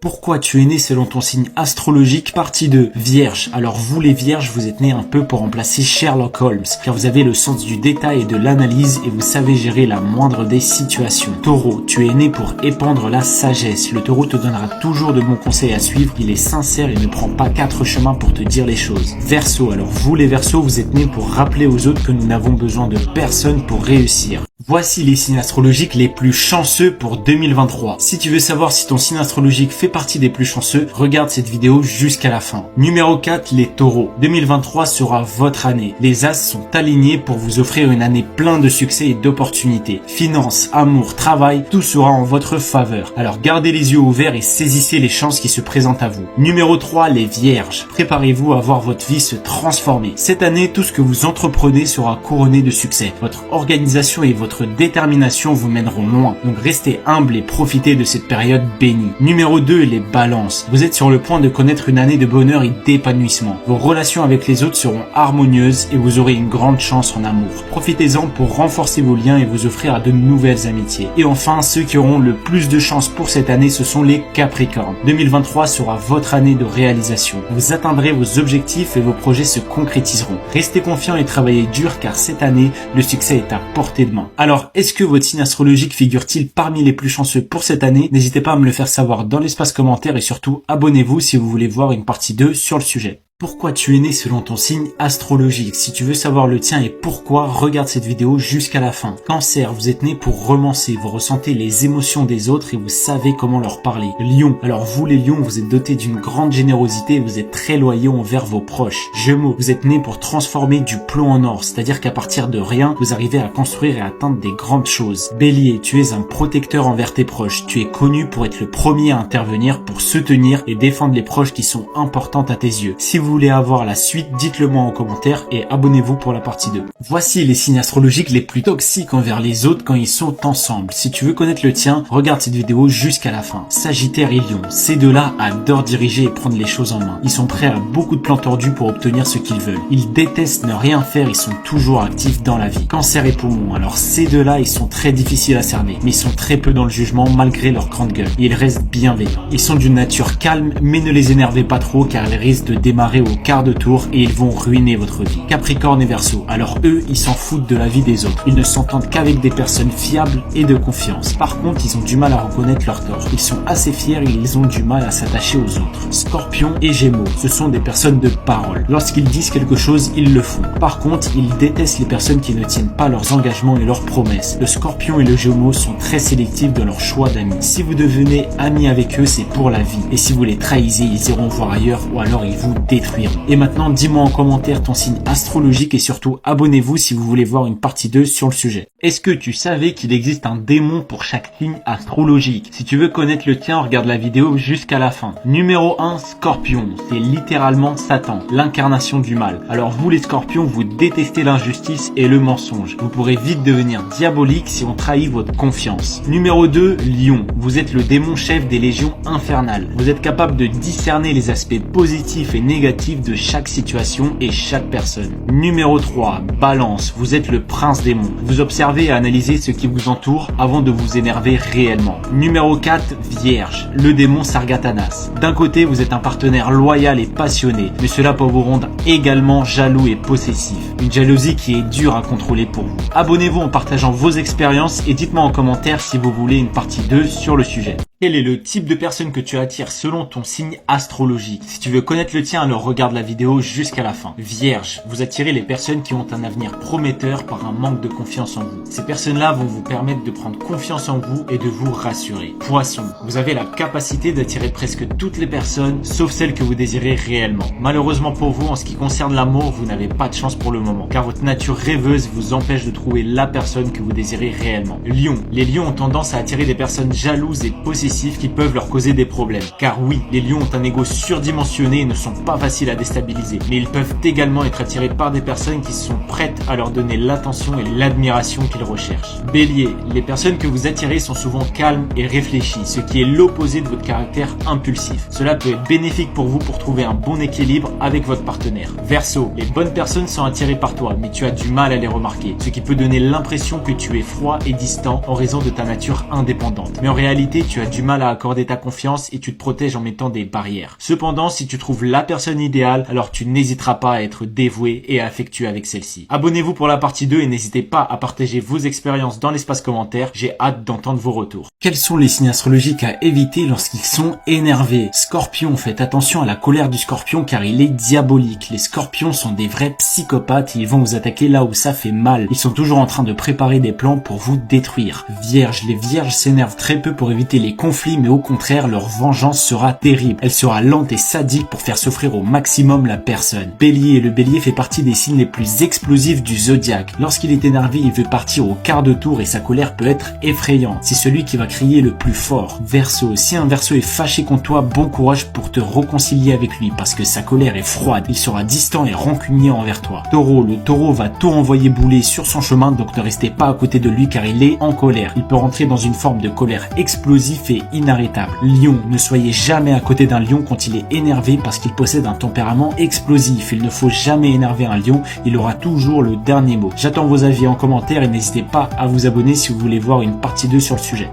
Pourquoi tu es né selon ton signe astrologique? Partie 2. Vierge. Alors vous les vierges, vous êtes nés un peu pour remplacer Sherlock Holmes, car vous avez le sens du détail et de l'analyse et vous savez gérer la moindre des situations. Taureau. Tu es né pour épandre la sagesse. Le taureau te donnera toujours de bons conseils à suivre, il est sincère et ne prend pas 4 chemins pour te dire les choses. Verseau. Alors vous les verseaux, vous êtes nés pour rappeler aux autres que nous n'avons besoin de personne pour réussir. Voici les signes astrologiques les plus chanceux pour 2023. Si tu veux savoir si ton signe astrologique fait partie des plus chanceux, regarde cette vidéo jusqu'à la fin. Numéro 4, les taureaux. 2023 sera votre année. Les as sont alignés pour vous offrir une année pleine de succès et d'opportunités. Finances, amour, travail, tout sera en votre faveur. Alors gardez les yeux ouverts et saisissez les chances qui se présentent à vous. Numéro 3, les vierges. Préparez-vous à voir votre vie se transformer. Cette année, tout ce que vous entreprenez sera couronné de succès. Votre organisation et votre détermination vous mèneront loin. Donc restez humble et profitez de cette période bénie. Numéro 2, les balances. Vous êtes sur le point de connaître une année de bonheur et d'épanouissement. Vos relations avec les autres seront harmonieuses et vous aurez une grande chance en amour. Profitez-en pour renforcer vos liens et vous offrir à de nouvelles amitiés. Et enfin, ceux qui auront le plus de chance pour cette année, ce sont les capricornes. 2023 sera votre année de réalisation. Vous atteindrez vos objectifs et vos projets se concrétiseront. Restez confiants et travaillez dur car cette année, le succès est à portée de main. Alors, est-ce que votre signe astrologique figure-t-il parmi les plus chanceux pour cette année? N'hésitez pas à me le faire savoir dans l'espace commentaire et surtout, abonnez-vous si vous voulez voir une partie 2 sur le sujet. Pourquoi tu es né selon ton signe astrologique? Si tu veux savoir le tien et pourquoi, regarde cette vidéo jusqu'à la fin. Cancer, vous êtes né pour romancer, vous ressentez les émotions des autres et vous savez comment leur parler. Lion, alors vous les lions, vous êtes dotés d'une grande générosité et vous êtes très loyaux envers vos proches. Gémeaux, vous êtes né pour transformer du plomb en or, c'est-à-dire qu'à partir de rien, vous arrivez à construire et à atteindre des grandes choses. Bélier, tu es un protecteur envers tes proches, tu es connu pour être le premier à intervenir, pour soutenir et défendre les proches qui sont importantes à tes yeux. Si vous voulez avoir la suite, dites-le moi en commentaire et abonnez-vous pour la partie 2. Voici les signes astrologiques les plus toxiques envers les autres quand ils sont ensemble. Si tu veux connaître le tien, regarde cette vidéo jusqu'à la fin. Sagittaire et Lion, ces deux-là adorent diriger et prendre les choses en main. Ils sont prêts à beaucoup de plans tordus pour obtenir ce qu'ils veulent. Ils détestent ne rien faire, ils sont toujours actifs dans la vie. Cancer et Poumon, alors ces deux-là, ils sont très difficiles à cerner, mais ils sont très peu dans le jugement malgré leur grande gueule. Et ils restent bienveillants. Ils sont d'une nature calme, mais ne les énervez pas trop car ils risquent de démarrer au quart de tour et ils vont ruiner votre vie. Capricorne et Verseau, alors eux, ils s'en foutent de la vie des autres. Ils ne s'entendent qu'avec des personnes fiables et de confiance. Par contre, ils ont du mal à reconnaître leurs torts. Ils sont assez fiers et ils ont du mal à s'attacher aux autres. Scorpion et Gémeaux, ce sont des personnes de parole. Lorsqu'ils disent quelque chose, ils le font. Par contre, ils détestent les personnes qui ne tiennent pas leurs engagements et leurs promesses. Le Scorpion et le Gémeaux sont très sélectifs dans leur choix d'amis. Si vous devenez amis avec eux, c'est pour la vie. Et si vous les trahissez, ils iront voir ailleurs ou alors ils vous détruiront. Et maintenant, dis-moi en commentaire ton signe astrologique et surtout abonnez-vous si vous voulez voir une partie 2 sur le sujet. Est-ce que tu savais qu'il existe un démon pour chaque signe astrologique? Si tu veux connaître le tien, regarde la vidéo jusqu'à la fin. Numéro 1, Scorpion. C'est littéralement Satan, l'incarnation du mal. Alors vous les Scorpions, vous détestez l'injustice et le mensonge. Vous pourrez vite devenir diabolique si on trahit votre confiance. Numéro 2, Lion. Vous êtes le démon chef des légions infernales. Vous êtes capable de discerner les aspects positifs et négatifs de chaque situation et chaque personne. Numéro 3, Balance. Vous êtes le prince démon. Vous observez et analysez ce qui vous entoure avant de vous énerver réellement. Numéro 4, Vierge. Le démon Sargatanas. D'un côté, vous êtes un partenaire loyal et passionné, mais cela peut vous rendre également jaloux et possessif. Une jalousie qui est dure à contrôler pour vous. Abonnez-vous en partageant vos expériences et dites-moi en commentaire si vous voulez une partie 2 sur le sujet. Quel est le type de personne que tu attires selon ton signe astrologique? Si tu veux connaître le tien, alors regarde la vidéo jusqu'à la fin. Vierge, vous attirez les personnes qui ont un avenir prometteur par un manque de confiance en vous. Ces personnes-là vont vous permettre de prendre confiance en vous et de vous rassurer. Poisson, vous avez la capacité d'attirer presque toutes les personnes, sauf celles que vous désirez réellement. Malheureusement pour vous, en ce qui concerne l'amour, vous n'avez pas de chance pour le moment, car votre nature rêveuse vous empêche de trouver la personne que vous désirez réellement. Lion, les lions ont tendance à attirer des personnes jalouses et possessives qui peuvent leur causer des problèmes. Car oui, les lions ont un ego surdimensionné et ne sont pas faciles à déstabiliser. Mais ils peuvent également être attirés par des personnes qui sont prêtes à leur donner l'attention et l'admiration qu'ils recherchent. Bélier, les personnes que vous attirez sont souvent calmes et réfléchies, ce qui est l'opposé de votre caractère impulsif. Cela peut être bénéfique pour vous pour trouver un bon équilibre avec votre partenaire. Verseau, les bonnes personnes sont attirées par toi, mais tu as du mal à les remarquer, ce qui peut donner l'impression que tu es froid et distant en raison de ta nature indépendante. Mais en réalité, tu as du du mal à accorder ta confiance et tu te protèges en mettant des barrières. Cependant, si tu trouves la personne idéale, alors tu n'hésiteras pas à être dévoué et affectueux avec celle-ci. Abonnez-vous pour la partie 2 et n'hésitez pas à partager vos expériences dans l'espace commentaire. J'ai hâte d'entendre vos retours. Quels sont les signes astrologiques à éviter lorsqu'ils sont énervés? Scorpion, faites attention à la colère du scorpion car il est diabolique. Les scorpions sont des vrais psychopathes et ils vont vous attaquer là où ça fait mal. Ils sont toujours en train de préparer des plans pour vous détruire. Vierge, les vierges s'énervent très peu pour éviter les conflits, mais au contraire, leur vengeance sera terrible. Elle sera lente et sadique pour faire souffrir au maximum la personne. Bélier, le bélier fait partie des signes les plus explosifs du zodiaque. Lorsqu'il est énervé, il veut partir au quart de tour et sa colère peut être effrayante. C'est celui qui va crier le plus fort. Verseau, si un Verseau est fâché contre toi, bon courage pour te réconcilier avec lui parce que sa colère est froide. Il sera distant et rancunier envers toi. Taureau, le taureau va tout envoyer bouler sur son chemin, donc ne restez pas à côté de lui car il est en colère. Il peut rentrer dans une forme de colère explosive et inarrêtable. Lion, ne soyez jamais à côté d'un lion quand il est énervé parce qu'il possède un tempérament explosif. Il ne faut jamais énerver un lion, il aura toujours le dernier mot. J'attends vos avis en commentaire et n'hésitez pas à vous abonner si vous voulez voir une partie 2 sur le sujet.